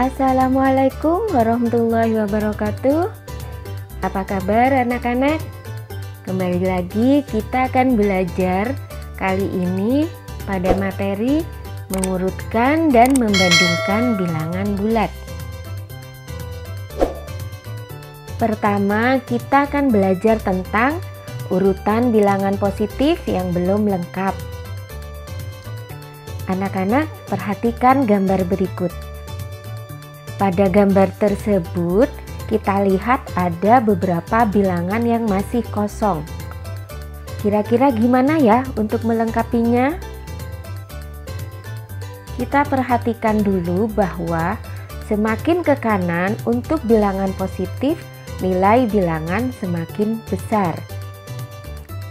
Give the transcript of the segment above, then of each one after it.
Assalamualaikum warahmatullahi wabarakatuh. Apa kabar anak-anak? Kembali lagi kita akan belajar kali ini pada materi mengurutkan dan membandingkan bilangan bulat. Pertama, kita akan belajar tentang urutan bilangan positif yang belum lengkap. Anak-anak, perhatikan gambar berikut. Pada gambar tersebut, kita lihat ada beberapa bilangan yang masih kosong. Kira-kira gimana ya untuk melengkapinya? Kita perhatikan dulu bahwa semakin ke kanan untuk bilangan positif, nilai bilangan semakin besar.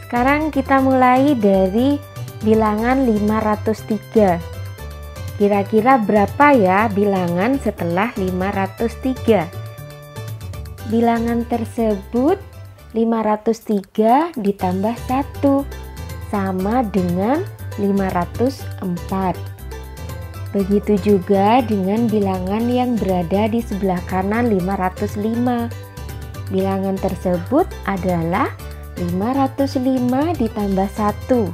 Sekarang kita mulai dari bilangan 503. Kira-kira berapa ya bilangan setelah 503? Bilangan tersebut 503 ditambah 1 sama dengan 504. Begitu juga dengan bilangan yang berada di sebelah kanan 505. Bilangan tersebut adalah 505 ditambah 1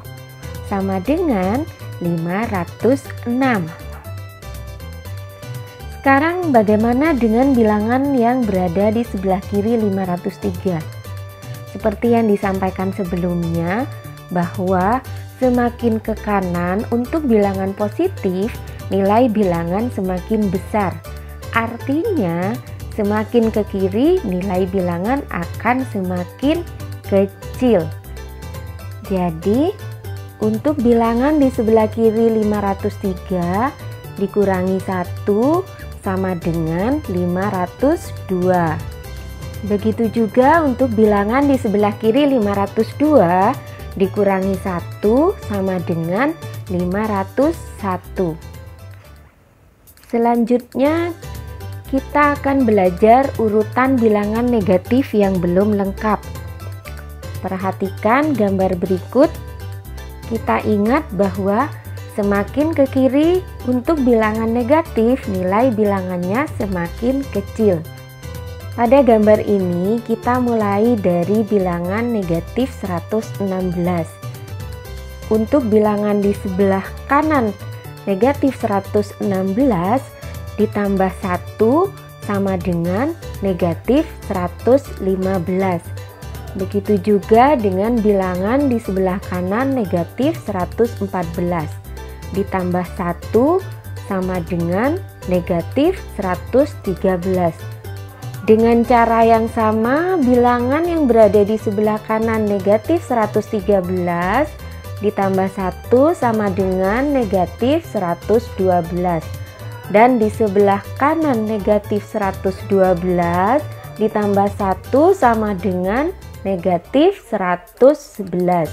sama dengan 506. Sekarang bagaimana dengan bilangan yang berada di sebelah kiri 503? Seperti yang disampaikan sebelumnya, bahwa semakin ke kanan untuk bilangan positif, nilai bilangan semakin besar. Artinya, semakin ke kiri, nilai bilangan akan semakin kecil. Jadi, untuk bilangan di sebelah kiri 503 dikurangi 1 sama dengan 502. Begitu juga untuk bilangan di sebelah kiri 502 dikurangi 1 sama dengan 501. Selanjutnya kita akan belajar urutan bilangan negatif yang belum lengkap. Perhatikan gambar berikut. Kita ingat bahwa semakin ke kiri untuk bilangan negatif, nilai bilangannya semakin kecil. Pada gambar ini kita mulai dari bilangan negatif 116. Untuk bilangan di sebelah kanan negatif 116 ditambah 1 sama dengan negatif 115. Begitu juga dengan bilangan di sebelah kanan negatif 114 ditambah 1 sama dengan negatif 113. Dengan cara yang sama, bilangan yang berada di sebelah kanan negatif 113 ditambah 1 sama dengan negatif 112. Dan di sebelah kanan negatif 112 ditambah 1 sama dengan negatif 111.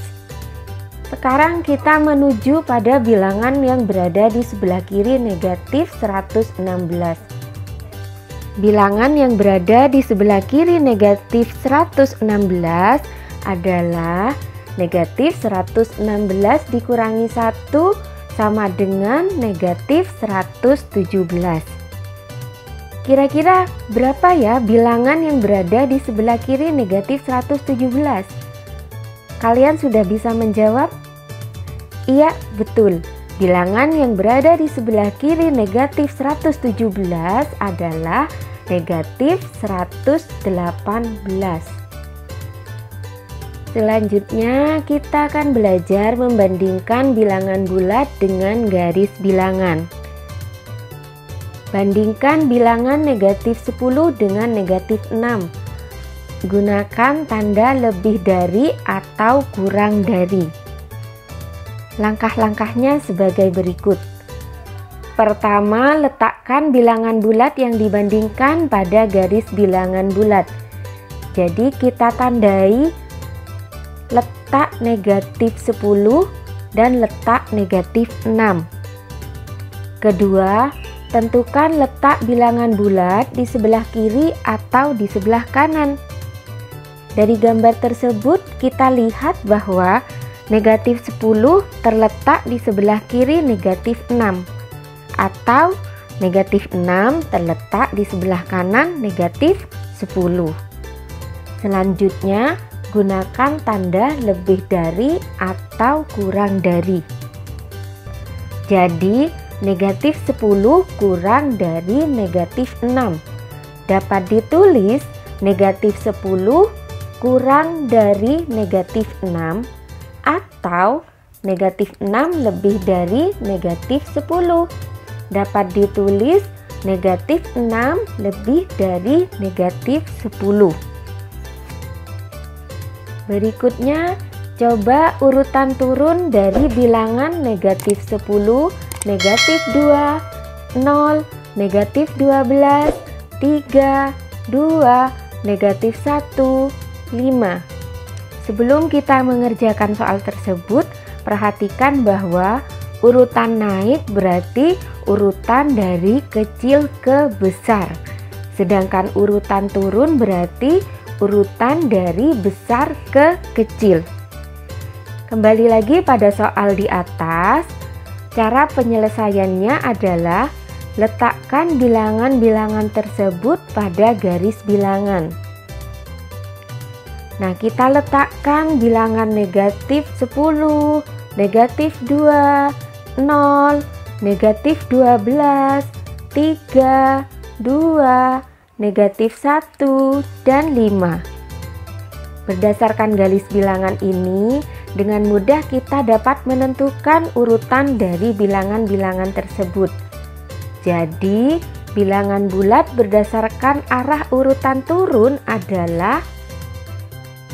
Sekarang kita menuju pada bilangan yang berada di sebelah kiri negatif 116. Bilangan yang berada di sebelah kiri negatif 116 adalah negatif 116 dikurangi 1 sama dengan negatif 117. Kira-kira berapa ya bilangan yang berada di sebelah kiri negatif 117? Kalian sudah bisa menjawab? Iya, betul. Bilangan yang berada di sebelah kiri negatif 117 adalah negatif 118. Selanjutnya kita akan belajar membandingkan bilangan bulat dengan garis bilangan. Bandingkan bilangan negatif 10 dengan negatif 6. Gunakan tanda lebih dari atau kurang dari. Langkah-langkahnya sebagai berikut. Pertama, letakkan bilangan bulat yang dibandingkan pada garis bilangan bulat. Jadi kita tandai letak negatif 10 dan letak negatif 6. Kedua, tentukan letak bilangan bulat di sebelah kiri atau di sebelah kanan. Dari gambar tersebut kita lihat bahwa negatif 10 terletak di sebelah kiri negatif 6, atau Negatif 6 terletak di sebelah kanan negatif 10. Selanjutnya, gunakan tanda lebih dari atau kurang dari. Jadi, negatif 10 kurang dari negatif 6. Dapat ditulis negatif 10 kurang dari negatif 6 atau negatif 6 lebih dari negatif 10. Dapat ditulis negatif 6 lebih dari negatif 10. Berikutnya, coba urutan turun dari bilangan negatif 10, negatif 2, 0, negatif 12, 3, 2, negatif 1, 5. Sebelum kita mengerjakan soal tersebut, perhatikan bahwa urutan naik berarti urutan dari kecil ke besar. Sedangkan urutan turun berarti urutan dari besar ke kecil. Kembali lagi pada soal di atas. Cara penyelesaiannya adalah letakkan bilangan-bilangan tersebut pada garis bilangan. Nah, kita letakkan bilangan negatif 10, negatif 2, 0, negatif 12, 3, 2, negatif 1, dan 5. Berdasarkan garis bilangan ini, dengan mudah kita dapat menentukan urutan dari bilangan-bilangan tersebut. Jadi, bilangan bulat berdasarkan arah urutan turun adalah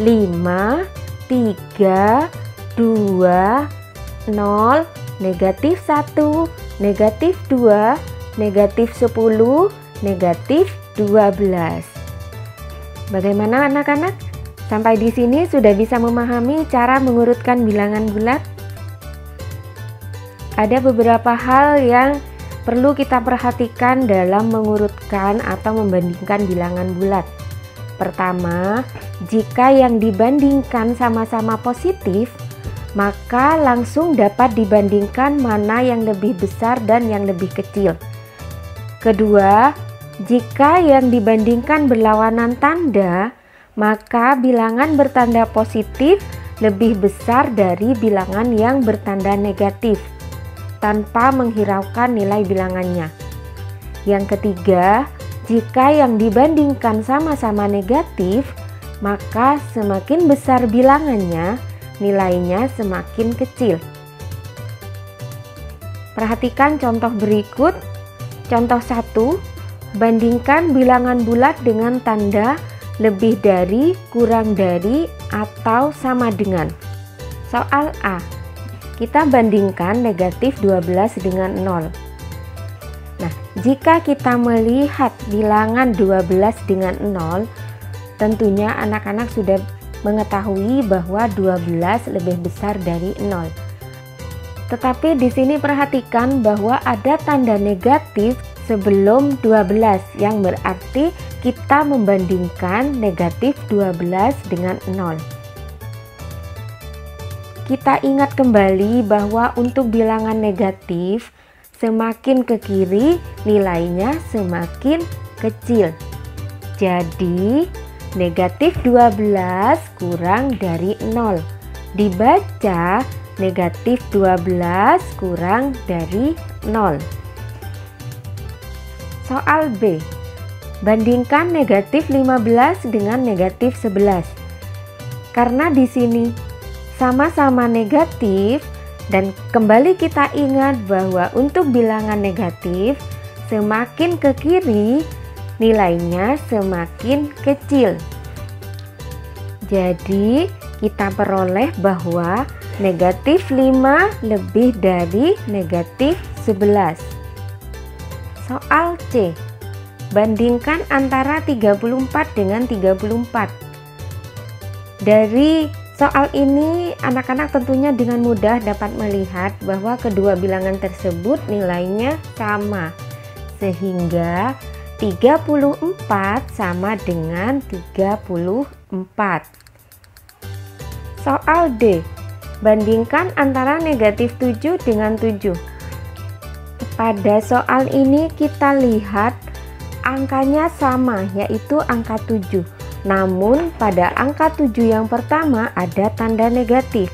5, 3, 2, 0, negatif 1, negatif 2, negatif 10, negatif 12. Bagaimana anak-anak? Sampai di sini sudah bisa memahami cara mengurutkan bilangan bulat? Ada beberapa hal yang perlu kita perhatikan dalam mengurutkan atau membandingkan bilangan bulat. Pertama, jika yang dibandingkan sama-sama positif, maka langsung dapat dibandingkan mana yang lebih besar dan yang lebih kecil. Kedua, jika yang dibandingkan berlawanan tanda, maka bilangan bertanda positif lebih besar dari bilangan yang bertanda negatif, tanpa menghiraukan nilai bilangannya. Yang ketiga, jika yang dibandingkan sama-sama negatif, maka semakin besar bilangannya, nilainya semakin kecil. Perhatikan contoh berikut. Contoh 1, bandingkan bilangan bulat dengan tanda lebih dari, kurang dari, atau sama dengan. Soal A, kita bandingkan negatif 12 dengan 0. Nah, jika kita melihat bilangan 12 dengan 0, tentunya anak-anak sudah mengetahui bahwa 12 lebih besar dari 0. Tetapi di sini perhatikan bahwa ada tanda negatif sebelum 12 yang berarti kita membandingkan negatif 12 dengan 0. Kita ingat kembali bahwa untuk bilangan negatif, semakin ke kiri nilainya semakin kecil. Jadi negatif 12 kurang dari 0. Dibaca negatif 12 kurang dari 0. Soal B, bandingkan negatif 15 dengan negatif 11. Karena di sini sama-sama negatif, dan kembali kita ingat bahwa untuk bilangan negatif semakin ke kiri nilainya semakin kecil. Jadi kita peroleh bahwa negatif 5 lebih dari negatif 11. Soal C, bandingkan antara 34 dengan 34. Dari soal ini anak-anak tentunya dengan mudah dapat melihat bahwa kedua bilangan tersebut nilainya sama, sehingga 34 sama dengan 34. Soal D, bandingkan antara negatif 7 dengan 7. Pada soal ini kita lihat angkanya sama, yaitu angka 7. Namun pada angka 7 yang pertama ada tanda negatif.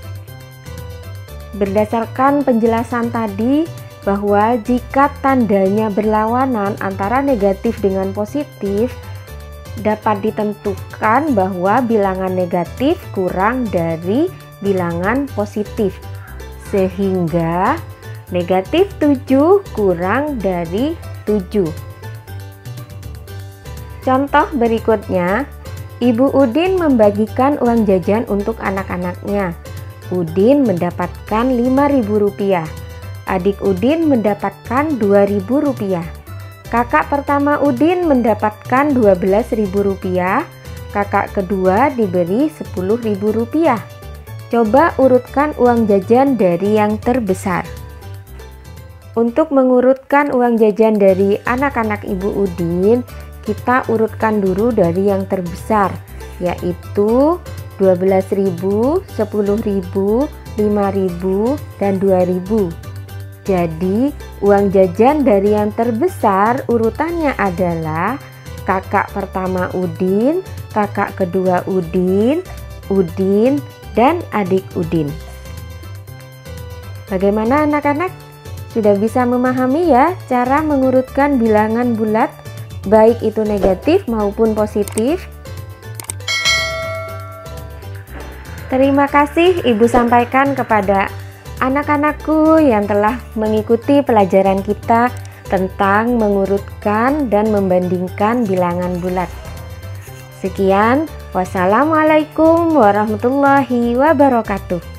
Berdasarkan penjelasan tadi bahwa jika tandanya berlawanan antara negatif dengan positif, dapat ditentukan bahwa bilangan negatif kurang dari bilangan positif, sehingga negatif 7 kurang dari 7. Contoh berikutnya, Ibu Udin membagikan uang jajan untuk anak-anaknya. Udin mendapatkan Rp5.000, adik Udin mendapatkan Rp2.000. Kakak pertama Udin mendapatkan Rp12.000, kakak kedua diberi Rp10.000. Coba urutkan uang jajan dari yang terbesar. Untuk mengurutkan uang jajan dari anak-anak Ibu Udin, kita urutkan dulu dari yang terbesar, yaitu 12.000, 10.000, 5.000, dan 2.000. Jadi, uang jajan dari yang terbesar urutannya adalah kakak pertama Udin, kakak kedua Udin, Udin, dan adik Udin. Bagaimana anak-anak? Sudah bisa memahami ya cara mengurutkan bilangan bulat, baik itu negatif maupun positif? Terima kasih Ibu sampaikan kepada anak-anakku yang telah mengikuti pelajaran kita tentang mengurutkan dan membandingkan bilangan bulat. Sekian, wassalamualaikum warahmatullahi wabarakatuh.